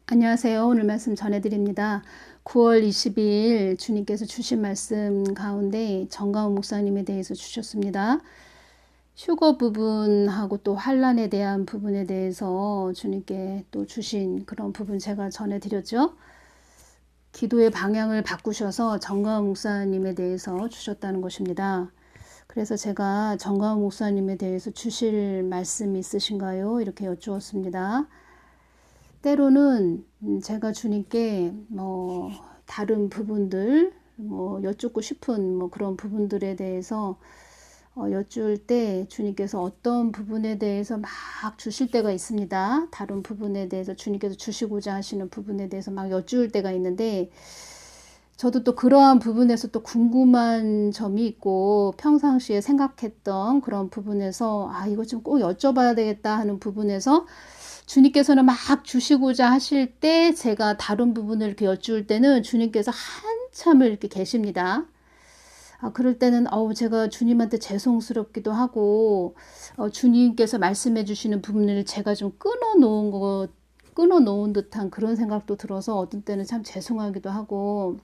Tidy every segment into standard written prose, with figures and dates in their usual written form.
안녕하세요. 오늘 말씀 전해드립니다. 9월 22일 주님께서 주신 말씀 가운데 정가훈 목사님에 대해서 주셨습니다. 휴거 부분하고 또 환난에 대한 부분에 대해서 주님께 또 주신 그런 부분 제가 전해드렸죠. 기도의 방향을 바꾸셔서 정가훈 목사님에 대해서 주셨다는 것입니다. 그래서 제가 정가훈 목사님에 대해서 주실 말씀이 있으신가요? 이렇게 여쭈었습니다. 때로는 제가 주님께 다른 부분들 여쭙고 싶은 그런 부분들에 대해서 여쭈을 때 주님께서 어떤 부분에 대해서 막 주실 때가 있습니다. 다른 부분에 대해서 주님께서 주시고자 하시는 부분에 대해서 막 여쭈을 때가 있는데, 저도 또 그러한 부분에서 또 궁금한 점이 있고 평상시에 생각했던 그런 부분에서 이거 좀 꼭 여쭤봐야 되겠다 하는 부분에서 주님께서는 막 주시고자 하실 때 제가 다른 부분을 이렇게 여쭈을 때는 주님께서 한참을 이렇게 계십니다. 그럴 때는 제가 주님한테 죄송스럽기도 하고 주님께서 말씀해 주시는 부분을 제가 좀 끊어놓은 듯한 그런 생각도 들어서 어떤 때는 참 죄송하기도 하고,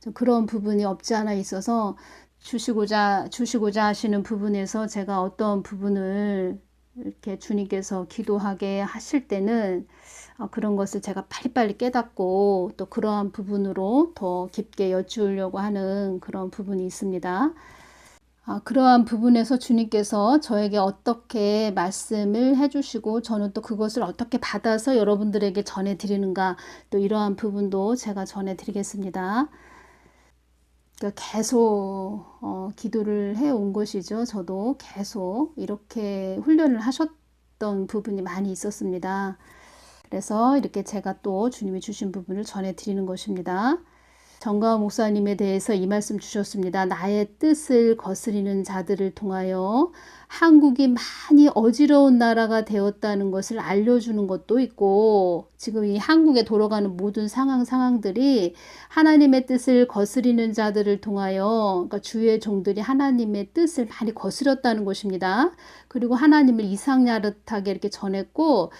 좀 그런 부분이 없지 않아 있어서 주시고자 하시는 부분에서 제가 어떤 부분을 이렇게 주님께서 기도하게 하실 때는 그런 것을 제가 빨리빨리 깨닫고 또 그러한 부분으로 더 깊게 여쭈려고 하는 그런 부분이 있습니다. 그러한 부분에서 주님께서 저에게 어떻게 말씀을 해주시고 저는 또 그것을 어떻게 받아서 여러분들에게 전해드리는가, 또 이러한 부분도 제가 전해드리겠습니다. 그러니까 계속 기도를 해온 것이죠. 저도 계속 이렇게 훈련을 하셨던 부분이 많이 있었습니다. 그래서 이렇게 제가 또 주님이 주신 부분을 전해드리는 것입니다. 정가훈 목사님에 대해서 이 말씀 주셨습니다. 나의 뜻을 거스리는 자들을 통하여 한국이 많이 어지러운 나라가 되었다는 것을 알려주는 것도 있고, 지금 이 한국에 돌아가는 모든 상황들이 하나님의 뜻을 거스리는 자들을 통하여, 그러니까 주의 종들이 하나님의 뜻을 많이 거스렸다는 것입니다. 그리고 하나님을 이상야릇하게 이렇게 전했고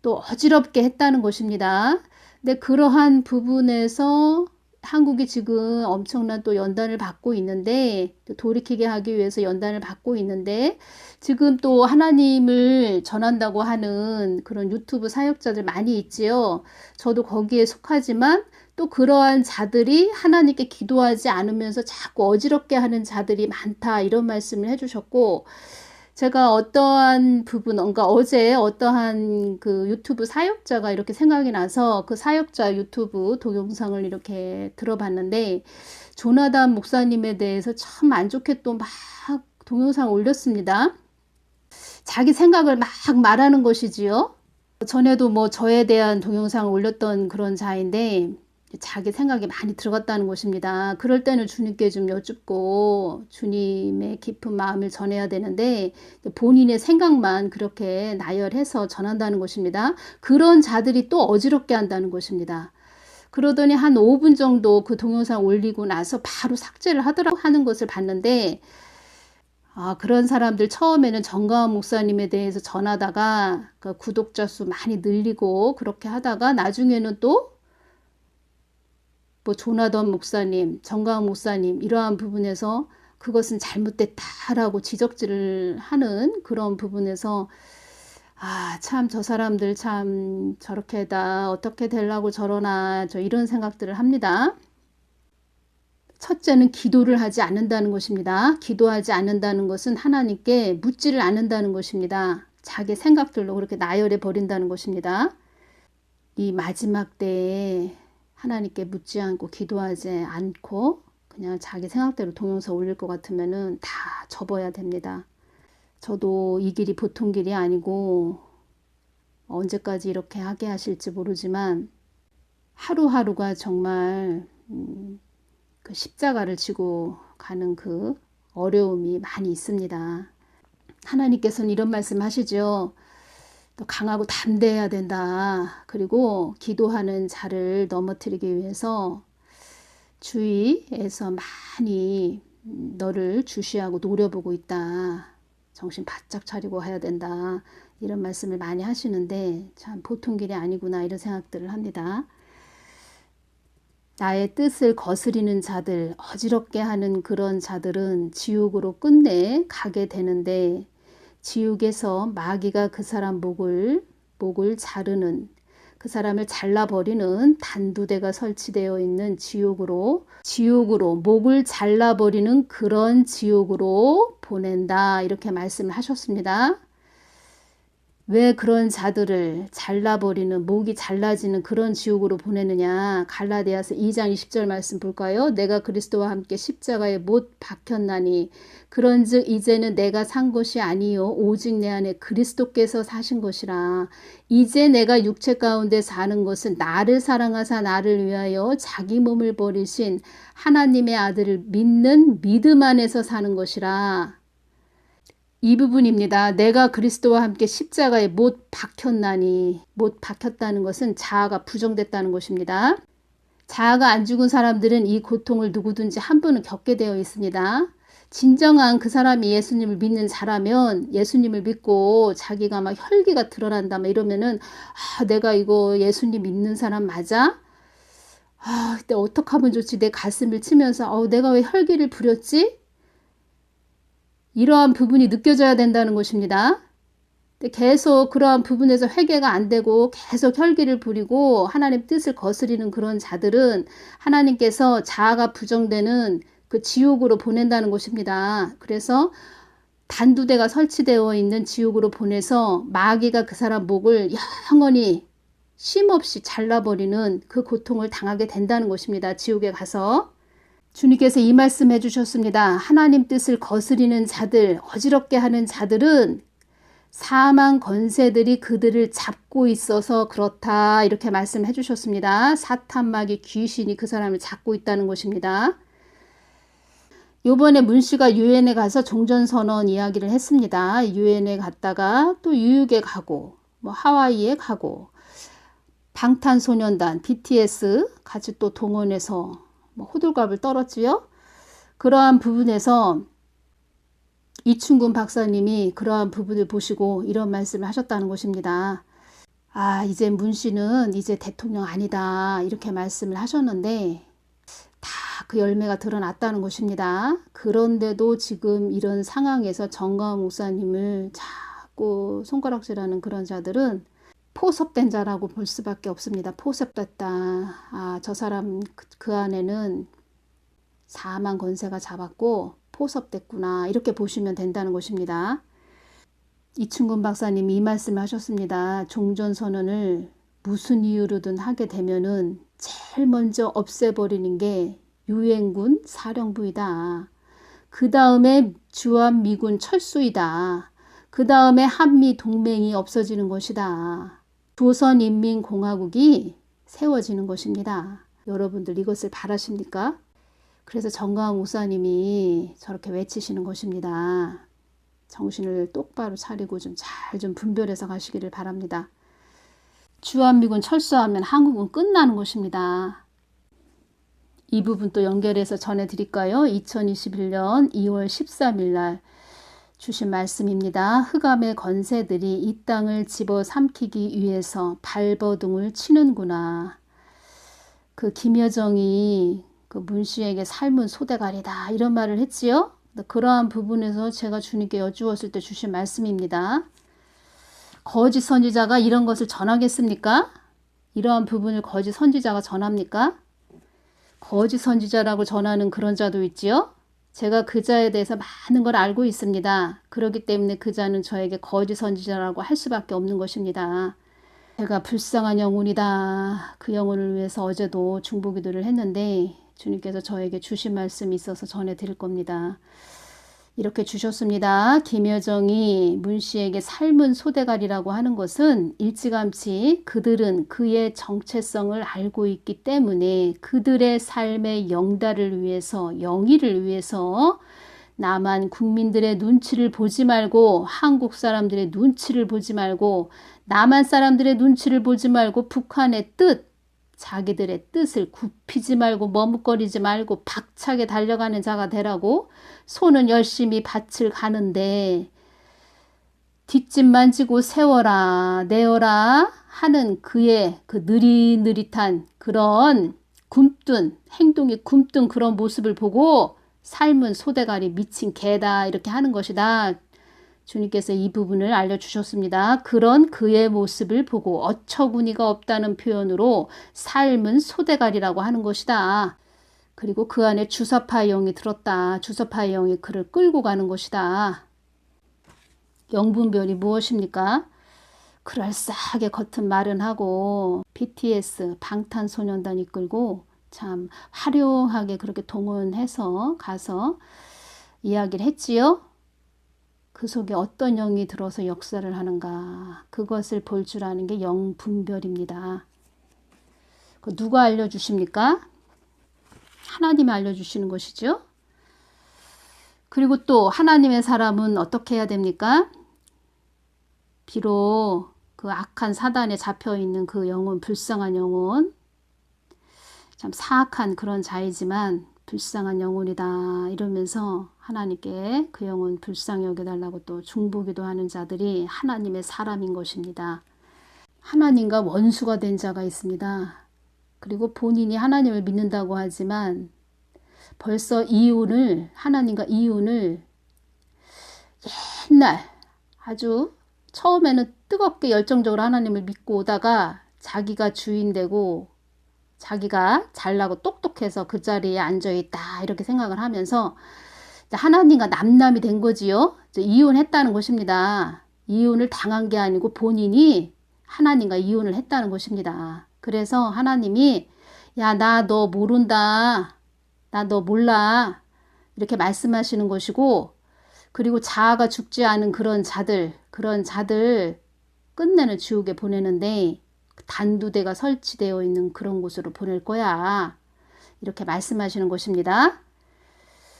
또 어지럽게 했다는 것입니다. 근데 그러한 부분에서 한국이 지금 엄청난 또 연단을 받고 있는데, 돌이키게 하기 위해서 연단을 받고 있는데, 지금 또 하나님을 전한다고 하는 그런 유튜브 사역자들 많이 있지요. 저도 거기에 속하지만 또 그러한 자들이 하나님께 기도하지 않으면서 자꾸 어지럽게 하는 자들이 많다, 이런 말씀을 해주셨고, 제가 어떠한 부분, 그러니까 어제 어떠한 그 유튜브 사역자가 이렇게 생각이 나서 그 사역자 유튜브 동영상을 이렇게 들어봤는데, 조나단 목사님에 대해서 참 안 좋게 또 막 동영상 올렸습니다. 자기 생각을 막 말하는 것이지요. 전에도 저에 대한 동영상을 올렸던 그런 자인데, 자기 생각이 많이 들어갔다는 것입니다. 그럴 때는 주님께 좀 여쭙고 주님의 깊은 마음을 전해야 되는데, 본인의 생각만 그렇게 나열해서 전한다는 것입니다. 그런 자들이 또 어지럽게 한다는 것입니다. 그러더니 한 5분 정도 그 동영상 올리고 나서 바로 삭제를 하는 것을 봤는데, 그런 사람들 처음에는 정가훈 목사님에 대해서 전하다가 그 구독자 수 많이 늘리고 그렇게 하다가 나중에는 또 조나단 목사님, 정가훈 목사님 이러한 부분에서 그것은 잘못됐다라고 지적질을 하는 그런 부분에서 참 저 사람들 참 저렇게다 어떻게 되려고 저러나, 이런 생각들을 합니다. 첫째는 기도를 하지 않는다는 것입니다. 기도하지 않는다는 것은 하나님께 묻지를 않는다는 것입니다. 자기 생각들로 그렇게 나열해 버린다는 것입니다. 이 마지막 때에 하나님께 묻지 않고 기도하지 않고 그냥 자기 생각대로 동영상 올릴 것 같으면은 다 접어야 됩니다. 저도 이 길이 보통 길이 아니고 언제까지 이렇게 하게 하실지 모르지만 하루하루가 정말 그 십자가를 지고 가는 그 어려움이 많이 있습니다. 하나님께서는 이런 말씀 하시죠. 또 강하고 담대해야 된다. 그리고 기도하는 자를 넘어뜨리기 위해서 주위에서 많이 너를 주시하고 노려보고 있다. 정신 바짝 차리고 해야 된다. 이런 말씀을 많이 하시는데 참 보통 길이 아니구나 이런 생각들을 합니다. 나의 뜻을 거스리는 자들, 어지럽게 하는 그런 자들은 지옥으로 끝내 가게 되는데 지옥에서 마귀가 그 사람 목을 자르는, 그 사람을 잘라버리는 단두대가 설치되어 있는 지옥으로 목을 잘라버리는 그런 지옥으로 보낸다 이렇게 말씀을 하셨습니다. 왜 그런 자들을 잘라버리는, 목이 잘라지는 그런 지옥으로 보내느냐. 갈라디아서 2장 20절 말씀 볼까요? 내가 그리스도와 함께 십자가에 못 박혔나니 그런즉 이제는 내가 산 것이 아니요 오직 내 안에 그리스도께서 사신 것이라. 이제 내가 육체 가운데 사는 것은 나를 사랑하사 나를 위하여 자기 몸을 버리신 하나님의 아들을 믿는 믿음 안에서 사는 것이라. 이 부분입니다. 내가 그리스도와 함께 십자가에 못 박혔나니, 못 박혔다는 것은 자아가 부정됐다는 것입니다. 자아가 안 죽은 사람들은 이 고통을 누구든지 한 번은 겪게 되어 있습니다. 진정한 그 사람이 예수님을 믿는 자라면 예수님을 믿고 자기가 막 혈기가 드러난다 막 이러면은 내가 이거 예수님 믿는 사람 맞아? 그때 어떻게 하면 좋지? 내 가슴을 치면서 내가 왜 혈기를 부렸지? 이러한 부분이 느껴져야 된다는 것입니다. 계속 그러한 부분에서 회개가 안 되고 계속 혈기를 부리고 하나님 뜻을 거스리는 그런 자들은 하나님께서 자아가 부정되는 그 지옥으로 보낸다는 것입니다. 그래서 단두대가 설치되어 있는 지옥으로 보내서 마귀가 그 사람 목을 영원히 쉼없이 잘라버리는 그 고통을 당하게 된다는 것입니다. 지옥에 가서. 주님께서 이 말씀 해주셨습니다. 하나님 뜻을 거스리는 자들, 어지럽게 하는 자들은 사망 권세들이 그들을 잡고 있어서 그렇다 이렇게 말씀해 주셨습니다. 사탄 마귀 귀신이 그 사람을 잡고 있다는 것입니다. 요번에 문 씨가 유엔에 가서 종전선언 이야기를 했습니다. 유엔에 갔다가 또 뉴욕에 가고 하와이에 가고 방탄소년단 BTS 같이 또 동원해서 호들갑을 떨었지요. 그러한 부분에서 이충근 박사님이 그러한 부분을 보시고 이런 말씀을 하셨다는 것입니다. 이제 문 씨는 이제 대통령 아니다 이렇게 말씀을 하셨는데 다 그 열매가 드러났다는 것입니다. 그런데도 지금 이런 상황에서 정가원 목사님을 자꾸 손가락질하는 그런 자들은 포섭된 자라고 볼 수밖에 없습니다. 포섭됐다. 저 사람 그 안에는 사망 권세가 잡았고 포섭됐구나. 이렇게 보시면 된다는 것입니다. 이충근 박사님이 이 말씀을 하셨습니다. 종전선언을 무슨 이유로든 하게 되면은 제일 먼저 없애버리는 게 유엔군 사령부이다. 그 다음에 주한미군 철수이다. 그 다음에 한미 동맹이 없어지는 것이다. 조선인민공화국이 세워지는 것입니다. 여러분들 이것을 바라십니까? 그래서 정가원 목사님이 저렇게 외치시는 것입니다. 정신을 똑바로 차리고 잘 분별해서 가시기를 바랍니다. 주한미군 철수하면 한국은 끝나는 것입니다. 이 부분 또 연결해서 전해드릴까요? 2021년 2월 13일 날 주신 말씀입니다. 흑암의 권세들이 이 땅을 집어삼키기 위해서 발버둥을 치는구나. 그 김여정이 그 문 씨에게 삶은 소대가리다 이런 말을 했지요. 그러한 부분에서 제가 주님께 여쭈었을 때 주신 말씀입니다. 거짓 선지자가 이런 것을 전하겠습니까? 이러한 부분을 거짓 선지자가 전합니까? 거짓 선지자라고 전하는 그런 자도 있지요. 제가 그 자에 대해서 많은 걸 알고 있습니다. 그렇기 때문에 그 자는 저에게 거짓 선지자라고 할 수밖에 없는 것입니다. 제가 불쌍한 영혼이다. 그 영혼을 위해서 어제도 중보기도를 했는데 주님께서 저에게 주신 말씀이 있어서 전해드릴 겁니다. 이렇게 주셨습니다. 김여정이 문 씨에게 삶은 소대가리라고 하는 것은 일찌감치 그들은 그의 정체성을 알고 있기 때문에 그들의 삶의 영달을 위해서, 영의를 위해서 남한 국민들의 눈치를 보지 말고 한국 사람들의 눈치를 보지 말고 남한 사람들의 눈치를 보지 말고 북한의 뜻, 자기들의 뜻을 굽히지 말고 머뭇거리지 말고 박차게 달려가는 자가 되라고 손은 열심히 밭을 가는데 뒷짐 만지고 세워라 내어라 하는 그의 그 느릿느릿한 그런 굼뜬 행동이 굼뜬 그런 모습을 보고 삶은 소대가리 미친 개다 이렇게 하는 것이다. 주님께서 이 부분을 알려주셨습니다. 그런 그의 모습을 보고 어처구니가 없다는 표현으로 삶은 소대가리라고 하는 것이다. 그리고 그 안에 주사파의 영이 들었다. 주사파의 영이 그를 끌고 가는 것이다. 영분별이 무엇입니까? 그럴싸하게 겉은 마련하고 BTS 방탄소년단 이끌고 참 화려하게 그렇게 동원해서 가서 이야기를 했지요. 그 속에 어떤 영이 들어서 역사를 하는가 그것을 볼 줄 아는 게 영분별입니다. 누가 알려주십니까? 하나님이 알려주시는 것이죠. 그리고 또 하나님의 사람은 어떻게 해야 됩니까? 비록 그 악한 사단에 잡혀있는 그 영혼, 불쌍한 영혼, 참 사악한 그런 자이지만 불쌍한 영혼이다 이러면서 하나님께 그 영혼 불쌍히 여겨달라고 또 중보기도 하는 자들이 하나님의 사람인 것입니다. 하나님과 원수가 된 자가 있습니다. 그리고 본인이 하나님을 믿는다고 하지만 벌써 하나님과 이혼을 옛날 아주 처음에는 뜨겁게 열정적으로 하나님을 믿고 오다가 자기가 주인 되고 자기가 잘나고 똑똑해서 그 자리에 앉아있다 이렇게 생각을 하면서 하나님과 남남이 된 거지요. 이혼했다는 것입니다. 이혼을 당한 게 아니고 본인이 하나님과 이혼을 했다는 것입니다. 그래서 하나님이 야, 나 너 모른다. 나 너 몰라. 이렇게 말씀하시는 것이고 그리고 자아가 죽지 않은 그런 자들 끝내는 지옥에 보내는데 단두대가 설치되어 있는 그런 곳으로 보낼 거야. 이렇게 말씀하시는 것입니다.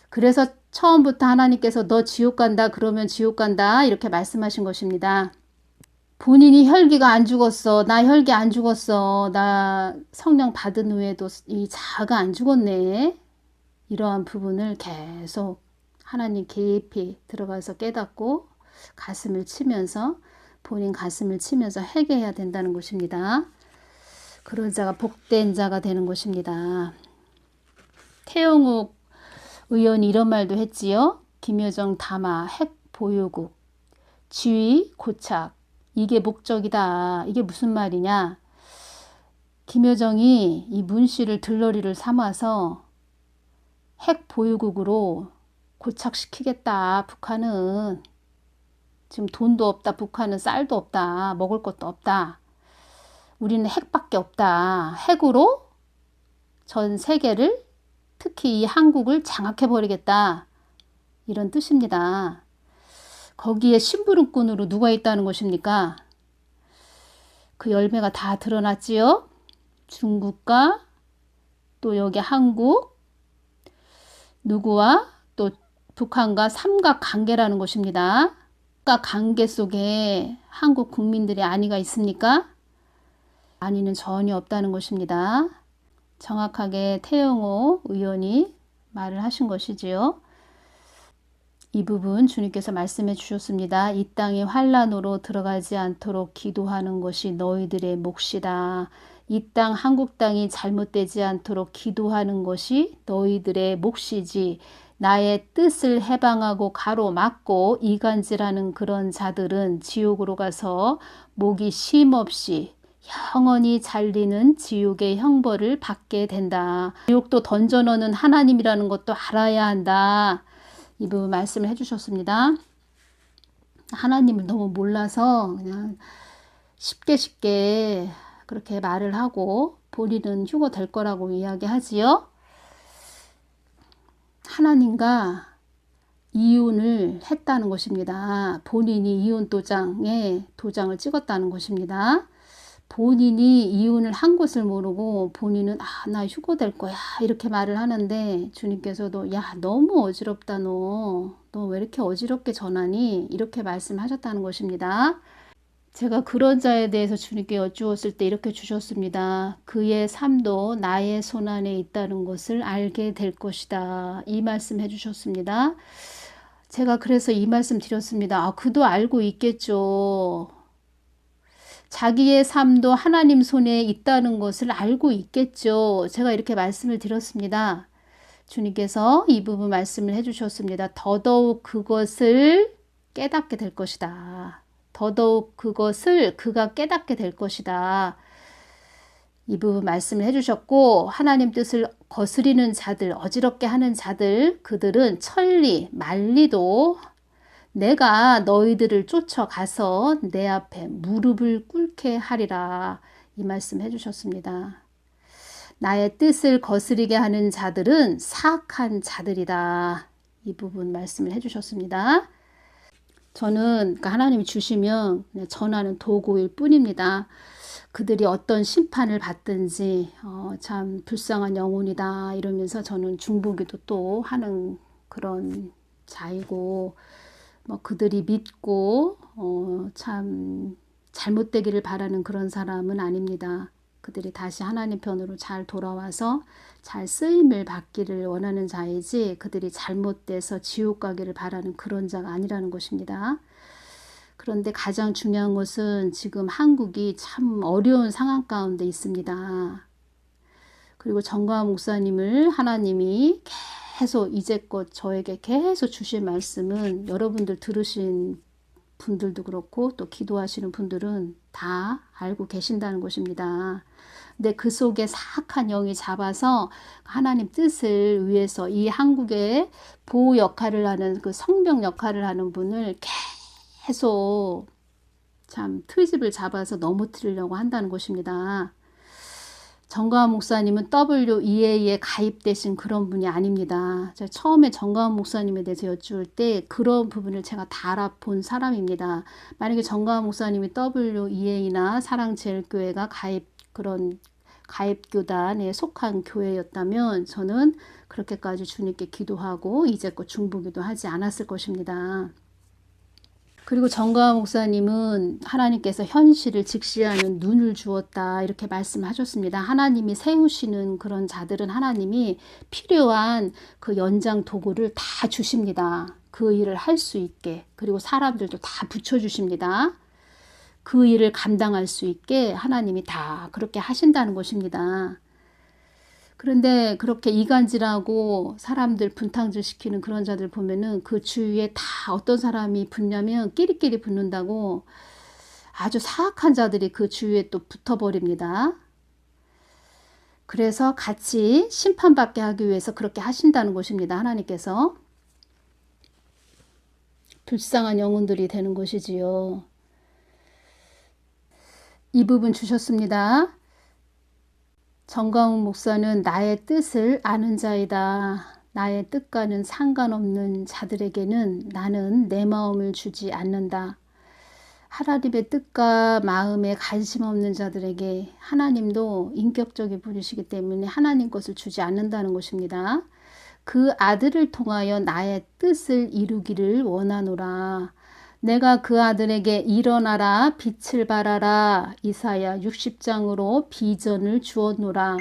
그래서 처음부터 하나님께서 너 지옥 간다 그러면 지옥 간다 이렇게 말씀하신 것입니다. 본인이 혈기가 안 죽었어. 나 혈기 안 죽었어. 나 성령 받은 후에도 이 자아가 안 죽었네. 이러한 부분을 계속 하나님 깊이 들어가서 깨닫고 가슴을 치면서 본인 가슴을 치면서 회개해야 된다는 것입니다. 그런 자가 복된 자가 되는 것입니다. 태영욱 의원이 이런 말도 했지요. 김여정 담화 핵 보유국 지위 고착 이게 목적이다. 이게 무슨 말이냐. 김여정이 이 문씨를 들러리를 삼아서 핵 보유국으로 고착시키겠다. 북한은 지금 돈도 없다. 북한은 쌀도 없다. 먹을 것도 없다. 우리는 핵밖에 없다. 핵으로 전 세계를 특히 이 한국을 장악해버리겠다. 이런 뜻입니다. 거기에 심부름꾼으로 누가 있다는 것입니까? 그 열매가 다 드러났지요. 중국과 또 여기 한국 누구와 또 북한과 삼각관계라는 것입니다. 관계 속에 한국 국민들의 안위가 있습니까? 안위는 전혀 없다는 것입니다. 정확하게 태영호 의원이 말을 하신 것이지요. 이 부분 주님께서 말씀해 주셨습니다. 이 땅이 환란으로 들어가지 않도록 기도하는 것이 너희들의 몫이다. 이 땅 한국 땅이 잘못되지 않도록 기도하는 것이 너희들의 몫이지 나의 뜻을 해방하고 가로막고 이간질하는 그런 자들은 지옥으로 가서 목이 쉼없이 영원히 잘리는 지옥의 형벌을 받게 된다. 지옥도 던져넣는 하나님이라는 것도 알아야 한다. 이 부분 말씀을 해주셨습니다. 하나님을 너무 몰라서 그냥 쉽게 그렇게 말을 하고 본인은 휴거 될 거라고 이야기하지요. 하나님과 이혼을 했다는 것입니다. 본인이 이혼 도장에 도장을 찍었다는 것입니다. 본인이 이혼을 한 것을 모르고 본인은 나 휴거될 거야 이렇게 말을 하는데 주님께서도 야 너무 어지럽다 너 왜 이렇게 어지럽게 전하니 이렇게 말씀하셨다는 것입니다. 제가 그런 자에 대해서 주님께 여쭈었을 때 이렇게 주셨습니다. 그의 삶도 나의 손안에 있다는 것을 알게 될 것이다. 이 말씀 해주셨습니다. 제가 그래서 이 말씀 드렸습니다. 아, 그도 알고 있겠죠. 자기의 삶도 하나님 손에 있다는 것을 알고 있겠죠. 제가 이렇게 말씀을 드렸습니다. 주님께서 이 부분 말씀을 해주셨습니다. 더더욱 그것을 깨닫게 될 것이다. 더더욱 그것을 그가 깨닫게 될 것이다. 이 부분 말씀을 해주셨고, 하나님 뜻을 거스리는 자들, 어지럽게 하는 자들, 그들은 천리, 만리도 내가 너희들을 쫓아가서 내 앞에 무릎을 꿇게 하리라. 이 말씀 해주셨습니다. 나의 뜻을 거스리게 하는 자들은 사악한 자들이다. 이 부분 말씀을 해주셨습니다. 저는 하나님이 주시면 전하는 도구일 뿐입니다. 그들이 어떤 심판을 받든지 참 불쌍한 영혼이다 이러면서 저는 중보기도 또 하는 그런 자이고, 그들이 믿고 참 잘못되기를 바라는 그런 사람은 아닙니다. 그들이 다시 하나님 편으로 잘 돌아와서 잘 쓰임을 받기를 원하는 자이지, 그들이 잘못돼서 지옥 가기를 바라는 그런 자가 아니라는 것입니다. 그런데 가장 중요한 것은 지금 한국이 참 어려운 상황 가운데 있습니다. 그리고 정광 목사님을 하나님이 계속 이제껏 저에게 계속 주신 말씀은, 여러분들 들으신 분들도 그렇고 또 기도하시는 분들은 다 알고 계신다는 것입니다. 근데 그 속에 사악한 영이 잡아서 하나님 뜻을 위해서 이 한국의 보호 역할을 하는, 그 성병 역할을 하는 분을 계속 참 트집을 잡아서 넘어뜨리려고 한다는 것입니다. 정가은 목사님은 WEA에 가입되신 그런 분이 아닙니다. 제가 처음에 정가은 목사님에 대해서 여쭈을 때 그런 부분을 제가 다 알아본 사람입니다. 만약에 정가은 목사님이 WEA나 사랑제일교회가 그런 가입교단에 속한 교회였다면 저는 그렇게까지 주님께 기도하고 이제껏 중보기도 하지 않았을 것입니다. 그리고 정가은 목사님은 하나님께서 현실을 직시하는 눈을 주었다 이렇게 말씀하셨습니다. 하나님이 세우시는 그런 자들은 하나님이 필요한 그 연장 도구를 다 주십니다. 그 일을 할 수 있게. 그리고 사람들도 다 붙여주십니다. 그 일을 감당할 수 있게 하나님이 다 그렇게 하신다는 것입니다. 그런데 그렇게 이간질하고 사람들 분탕질 시키는 그런 자들 보면은 그 주위에 다 어떤 사람이 붙냐면 끼리끼리 붙는다고 아주 사악한 자들이 그 주위에 또 붙어버립니다. 그래서 같이 심판받게 하기 위해서 그렇게 하신다는 것입니다. 하나님께서. 불쌍한 영혼들이 되는 것이지요. 이 부분 주셨습니다. 정가운 목사는 나의 뜻을 아는 자이다. 나의 뜻과는 상관없는 자들에게는 나는 내 마음을 주지 않는다. 하나님의 뜻과 마음에 관심 없는 자들에게 하나님도 인격적인 분이시기 때문에 하나님 것을 주지 않는다는 것입니다. 그 아들을 통하여 나의 뜻을 이루기를 원하노라. 내가 그 아들에게 일어나라 빛을 발하라 이사야 60장으로 비전을 주었노라.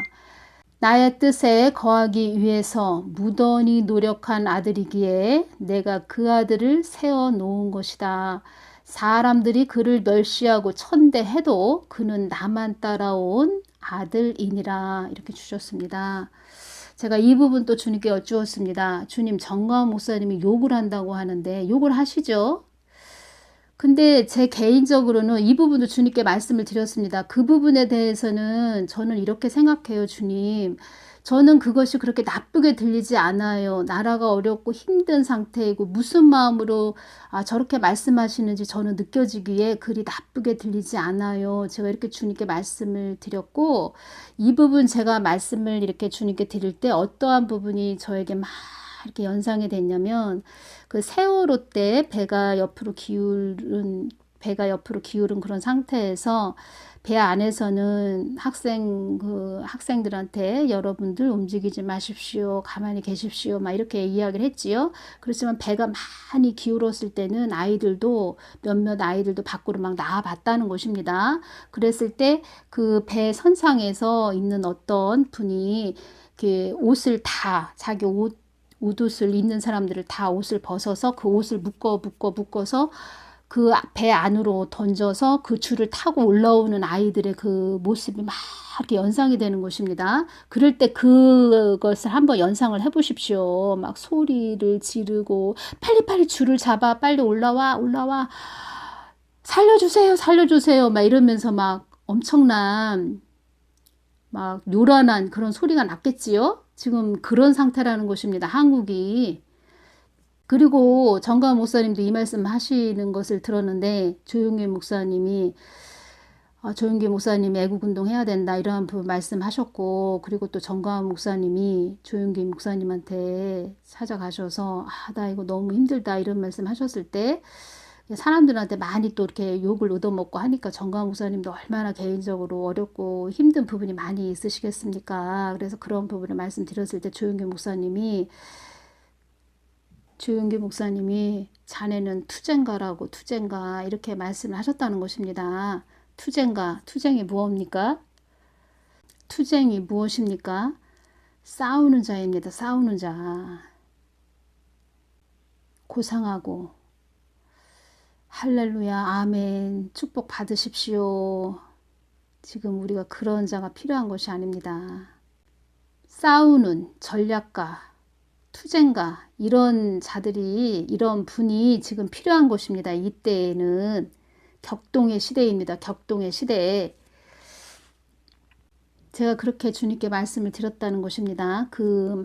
나의 뜻에 거하기 위해서 무던히 노력한 아들이기에 내가 그 아들을 세워 놓은 것이다. 사람들이 그를 멸시하고 천대해도 그는 나만 따라온 아들이니라. 이렇게 주셨습니다. 제가 이 부분 또 주님께 여쭈었습니다. 주님, 정가은 목사님이 욕을 한다고 하는데 욕을 하시죠? 근데 제 개인적으로는 이 부분도 주님께 말씀을 드렸습니다. 그 부분에 대해서는 저는 이렇게 생각해요. 주님, 저는 그것이 그렇게 나쁘게 들리지 않아요. 나라가 어렵고 힘든 상태이고 무슨 마음으로 저렇게 말씀하시는지 저는 느껴지기에 그리 나쁘게 들리지 않아요. 제가 이렇게 주님께 말씀을 드렸고, 이 부분 제가 말씀을 이렇게 주님께 드릴 때 어떠한 부분이 저에게 막 이렇게 연상이 됐냐면, 그 세월호 때 배가 옆으로 기울은 그런 상태에서 배 안에서는 학생들한테 여러분들 움직이지 마십시오. 가만히 계십시오. 막 이렇게 이야기를 했지요. 그렇지만 배가 많이 기울었을 때는 몇몇 아이들도 밖으로 막 나와봤다는 것입니다. 그랬을 때 그 배 선상에서 있는 어떤 분이 그 옷을 다 자기 웃옷을 입는 사람들을 다 옷을 벗어서 그 옷을 묶어서 그 배 안으로 던져서 그 줄을 타고 올라오는 아이들의 그 모습이 막 이렇게 연상이 되는 것입니다. 그럴 때 그것을 한번 연상을 해보십시오. 막 소리를 지르고 빨리빨리 줄을 잡아, 빨리 올라와 살려주세요 막 이러면서 막 엄청난 막 요란한 그런 소리가 났겠지요. 지금 그런 상태라는 것입니다. 한국이. 그리고 정가은 목사님도 이 말씀 하시는 것을 들었는데 조용기 목사님이 애국운동 해야 된다 이런 말씀하셨고, 그리고 또 정가은 목사님이 조용기 목사님한테 찾아가셔서 나 이거 너무 힘들다 이런 말씀 하셨을 때 사람들한테 많이 또 이렇게 욕을 얻어먹고 하니까 정가은 목사님도 얼마나 개인적으로 어렵고 힘든 부분이 많이 있으시겠습니까? 그래서 그런 부분을 말씀드렸을 때 조용기 목사님이 자네는 투쟁가 이렇게 말씀을 하셨다는 것입니다. 투쟁이 무엇입니까? 투쟁이 무엇입니까? 싸우는 자입니다. 싸우는 자. 고상하고 할렐루야 아멘 축복 받으십시오. 지금 우리가 그런 자가 필요한 것이 아닙니다. 싸우는 전략가, 투쟁가 이런 자들이, 이런 분이 지금 필요한 것입니다. 이때에는 격동의 시대입니다. 격동의 시대에 제가 그렇게 주님께 말씀을 드렸다는 것입니다. 그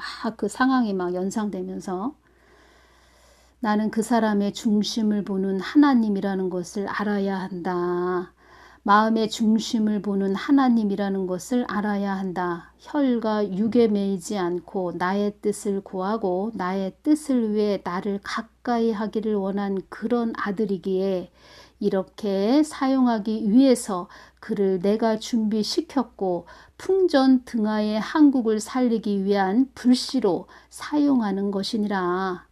상황이 막 연상되면서 나는 그 사람의 중심을 보는 하나님이라는 것을 알아야 한다. 마음의 중심을 보는 하나님이라는 것을 알아야 한다. 혈과 육에 매이지 않고 나의 뜻을 구하고 나의 뜻을 위해 나를 가까이 하기를 원한 그런 아들이기에 이렇게 사용하기 위해서 그를 내가 준비시켰고 풍전 등하의 한국을 살리기 위한 불씨로 사용하는 것이니라.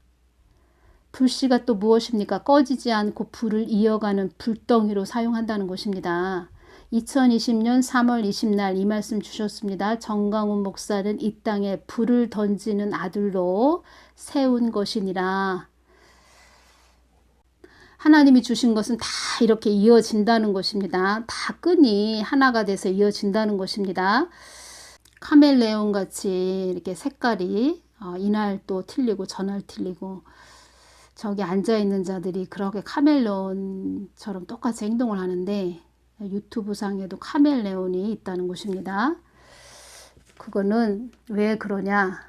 불씨가 또 무엇입니까? 꺼지지 않고 불을 이어가는 불덩이로 사용한다는 것입니다. 2020년 3월 20날 이 말씀 주셨습니다. 정강훈 목사는 이 땅에 불을 던지는 아들로 세운 것이니라. 하나님이 주신 것은 다 이렇게 이어진다는 것입니다. 다 끈이 하나가 돼서 이어진다는 것입니다. 카멜레온 같이 이렇게 색깔이 이날 또 틀리고 전날 틀리고, 저기 앉아있는 자들이 그렇게 카멜레온처럼 똑같이 행동을 하는데 유튜브 상에도 카멜레온이 있다는 것입니다. 그거는 왜 그러냐?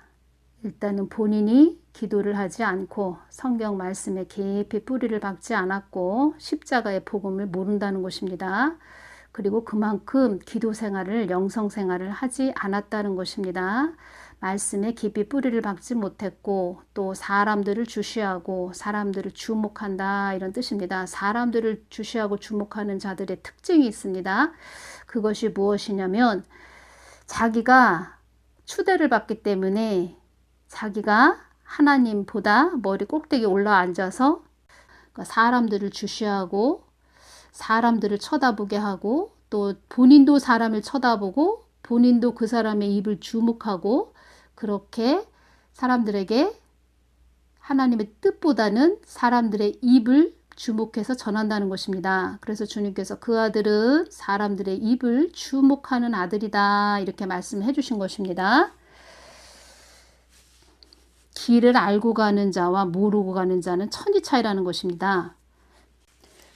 일단은 본인이 기도를 하지 않고 성경 말씀에 깊이 뿌리를 박지 않았고 십자가의 복음을 모른다는 것입니다. 그리고 그만큼 기도 생활을, 영성 생활을 하지 않았다는 것입니다. 말씀에 깊이 뿌리를 박지 못했고 또 사람들을 주시하고 사람들을 주목한다 이런 뜻입니다. 사람들을 주시하고 주목하는 자들의 특징이 있습니다. 그것이 무엇이냐면 자기가 추대를 받기 때문에 자기가 하나님보다 머리 꼭대기에 올라 앉아서 사람들을 주시하고 사람들을 쳐다보게 하고 또 본인도 사람을 쳐다보고 본인도 그 사람의 입을 주목하고 그렇게 사람들에게 하나님의 뜻보다는 사람들의 입을 주목해서 전한다는 것입니다. 그래서 주님께서 그 아들은 사람들의 입을 주목하는 아들이다 이렇게 말씀해 주신 것입니다. 길을 알고 가는 자와 모르고 가는 자는 천지 차이라는 것입니다.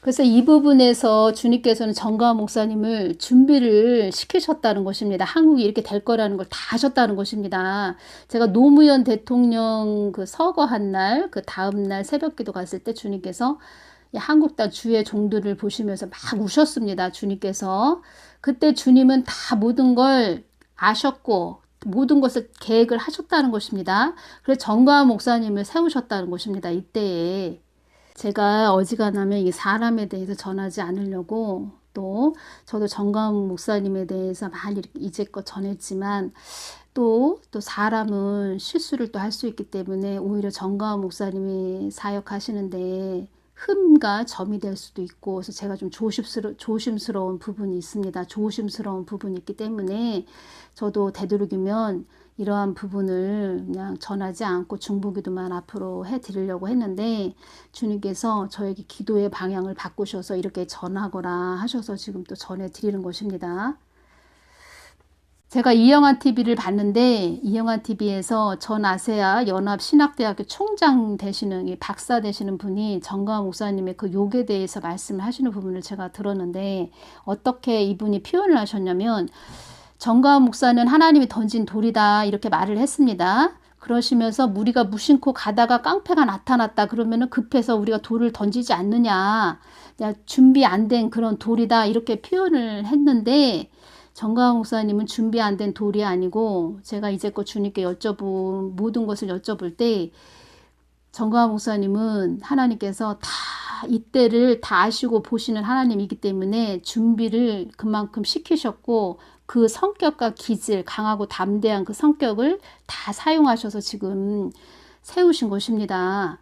그래서 이 부분에서 주님께서는 정가은 목사님을 준비를 시키셨다는 것입니다. 한국이 이렇게 될 거라는 걸 다 하셨다는 것입니다. 제가 노무현 대통령 그 서거한 날, 그 다음 날 새벽기도 갔을 때 주님께서 한국 땅 주의 종들을 보시면서 막 우셨습니다. 주님께서. 그때 주님은 다 모든 걸 아셨고 모든 것을 계획을 하셨다는 것입니다. 그래서 정가은 목사님을 세우셨다는 것입니다. 이때에. 제가 어지간하면 이 사람에 대해서 전하지 않으려고 또 저도 정가은 목사님에 대해서 많이 이제껏 전했지만 또 사람은 실수를 또 할 수 있기 때문에 오히려 정가은 목사님이 사역하시는데 흠과 점이 될 수도 있고, 그래서 제가 좀 조심스러운 부분이 있습니다. 조심스러운 부분이 있기 때문에 저도 되도록이면 이러한 부분을 그냥 전하지 않고 중보기도만 앞으로 해드리려고 했는데, 주님께서 저에게 기도의 방향을 바꾸셔서 이렇게 전하거라 하셔서 지금 또 전해드리는 것입니다. 제가 이영환 TV를 봤는데, 이영환 TV에서 전 아세아 연합 신학대학교 총장 되시는, 박사 되시는 분이 정가화 목사님의 그 욕에 대해서 말씀을 하시는 부분을 제가 들었는데, 어떻게 이분이 표현을 하셨냐면, 정가화 목사는 하나님이 던진 돌이다 이렇게 말을 했습니다. 그러시면서 우리가 무심코 가다가 깡패가 나타났다 그러면은 급해서 우리가 돌을 던지지 않느냐, 준비 안 된 그런 돌이다 이렇게 표현을 했는데, 정가화 목사님은 준비 안 된 돌이 아니고, 제가 이제껏 주님께 모든 것을 여쭤볼 때 정가화 목사님은 하나님께서 다 이때를 다 아시고 보시는 하나님이기 때문에 준비를 그만큼 시키셨고, 그 성격과 기질, 강하고 담대한 그 성격을 다 사용하셔서 지금 세우신 것입니다.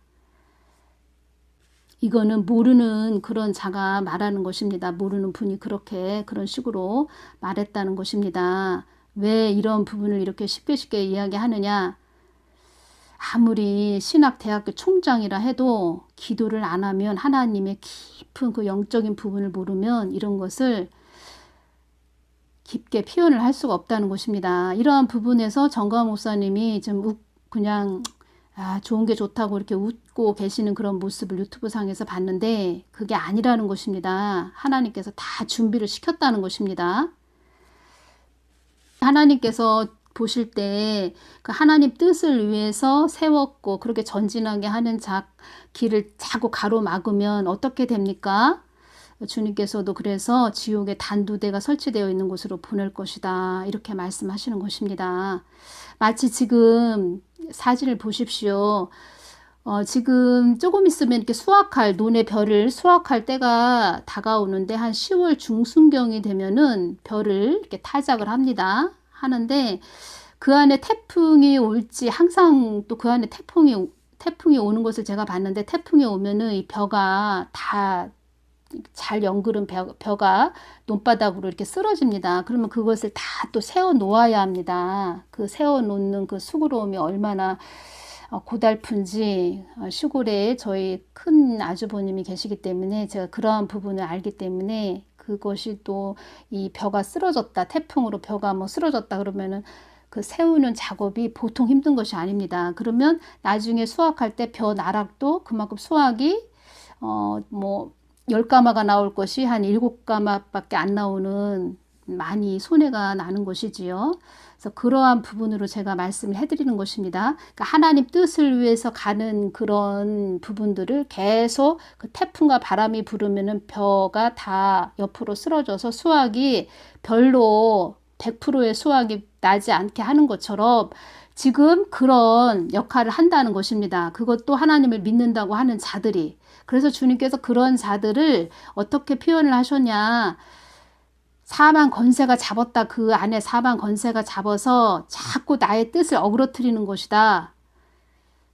이거는 모르는 그런 자가 말하는 것입니다. 모르는 분이 그런 식으로 말했다는 것입니다. 왜 이런 부분을 이렇게 쉽게 이야기하느냐? 아무리 신학대학교 총장이라 해도 기도를 안 하면, 하나님의 깊은 그 영적인 부분을 모르면 이런 것을 깊게 표현을 할 수가 없다는 것입니다. 이러한 부분에서 정가화 목사님이 좀 그냥 좋은 게 좋다고 이렇게 웃고 계시는 그런 모습을 유튜브 상에서 봤는데, 그게 아니라는 것입니다. 하나님께서 다 준비를 시켰다는 것입니다. 하나님께서 보실 때 그 하나님 뜻을 위해서 세웠고 그렇게 전진하게 하는 길을 자꾸 가로막으면 어떻게 됩니까? 주님께서도 그래서 지옥에 단두대가 설치되어 있는 곳으로 보낼 것이다 이렇게 말씀하시는 것입니다. 마치 지금 사진을 보십시오. 지금 조금 있으면 이렇게 논의 별을 수확할 때가 다가오는데, 한 10월 중순경이 되면은 별을 이렇게 타작을 하는데, 그 안에 태풍이 올지, 항상 또 그 안에 태풍이 오는 것을 제가 봤는데, 태풍이 오면은 이 벼가 다 잘 연그른 벼가 논바닥으로 이렇게 쓰러집니다. 그러면 그것을 다 또 세워 놓아야 합니다. 그 세워 놓는 그 수고로움이 얼마나 고달픈지, 시골에 저희 큰 아주버님이 계시기 때문에 제가 그러한 부분을 알기 때문에, 그것이 또 이 벼가 쓰러졌다, 태풍으로 벼가 쓰러졌다 그러면은 그 세우는 작업이 보통 힘든 것이 아닙니다. 그러면 나중에 수확할 때 벼 나락도 그만큼 수확이 10가마가 나올 것이 한 7가마밖에 안 나오는, 많이 손해가 나는 것이지요. 그래서 그러한 부분으로 제가 말씀을 해드리는 것입니다. 그러니까 하나님 뜻을 위해서 가는 그런 부분들을 계속 그 태풍과 바람이 부르면은 벼가 다 옆으로 쓰러져서 수확이 별로 100%의 수확이 나지 않게 하는 것처럼 지금 그런 역할을 한다는 것입니다. 그것도 하나님을 믿는다고 하는 자들이. 그래서 주님께서 그런 자들을 어떻게 표현을 하셨냐? 사망 권세가 잡았다. 그 안에 사망 권세가 잡아서 자꾸 나의 뜻을 어그러뜨리는 것이다.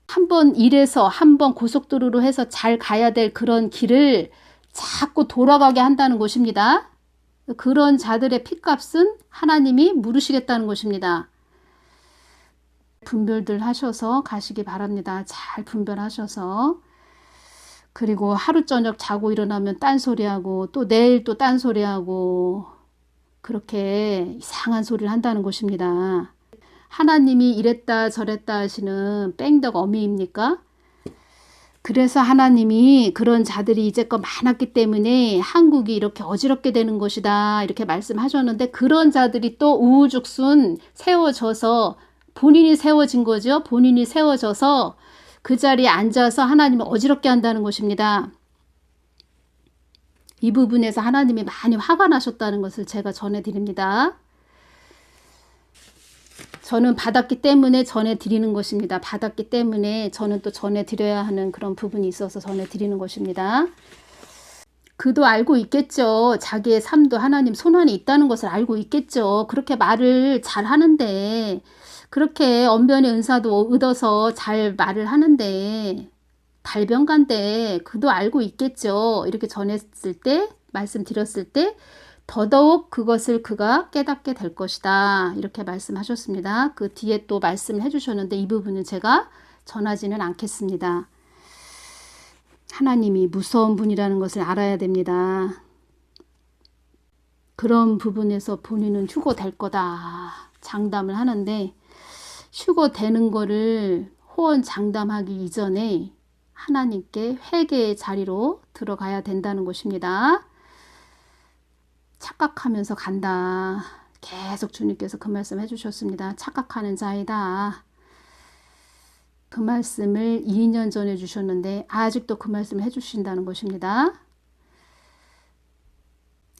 한번 일해서 한번 고속도로로 해서 잘 가야 될 그런 길을 자꾸 돌아가게 한다는 것입니다. 그런 자들의 핏값은 하나님이 물으시겠다는 것입니다. 분별들 하셔서 가시기 바랍니다. 잘 분별하셔서. 그리고 하루 저녁 자고 일어나면 딴소리하고 또 내일 또 딴소리하고 그렇게 이상한 소리를 한다는 것입니다. 하나님이 이랬다 저랬다 하시는 뺑덕 어미입니까? 그래서 하나님이 그런 자들이 이제껏 많았기 때문에 한국이 이렇게 어지럽게 되는 것이다 이렇게 말씀하셨는데, 그런 자들이 또 우후죽순 세워져서, 본인이 세워진 거죠. 본인이 세워져서 그 자리에 앉아서 하나님을 어지럽게 한다는 것입니다. 이 부분에서 하나님이 많이 화가 나셨다는 것을 제가 전해드립니다. 저는 받았기 때문에 전해드리는 것입니다. 받았기 때문에 저는 또 전해드려야 하는 그런 부분이 있어서 전해드리는 것입니다. 그도 알고 있겠죠. 자기의 삶도 하나님 손안에 있다는 것을 알고 있겠죠. 그렇게 말을 잘 하는데, 그렇게 언변의 은사도 얻어서 잘 말을 하는데, 달변가인데 그도 알고 있겠죠. 이렇게 전했을 때, 말씀드렸을 때 더더욱 그것을 그가 깨닫게 될 것이다. 이렇게 말씀하셨습니다. 그 뒤에 또 말씀을 해주셨는데 이 부분은 제가 전하지는 않겠습니다. 하나님이 무서운 분이라는 것을 알아야 됩니다. 그런 부분에서 본인은 휴거될 거다 장담을 하는데, 휴거되는 거를 호언장담하기 이전에 하나님께 회개의 자리로 들어가야 된다는 것입니다. 착각하면서 간다. 계속 주님께서 그 말씀 해주셨습니다. 착각하는 자이다. 그 말씀을 2년 전에 주셨는데 아직도 그 말씀을 해주신다는 것입니다.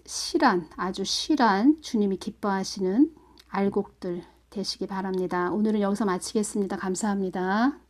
실한, 아주 실한 주님이 기뻐하시는 알곡들 되시기 바랍니다. 오늘은 여기서 마치겠습니다. 감사합니다.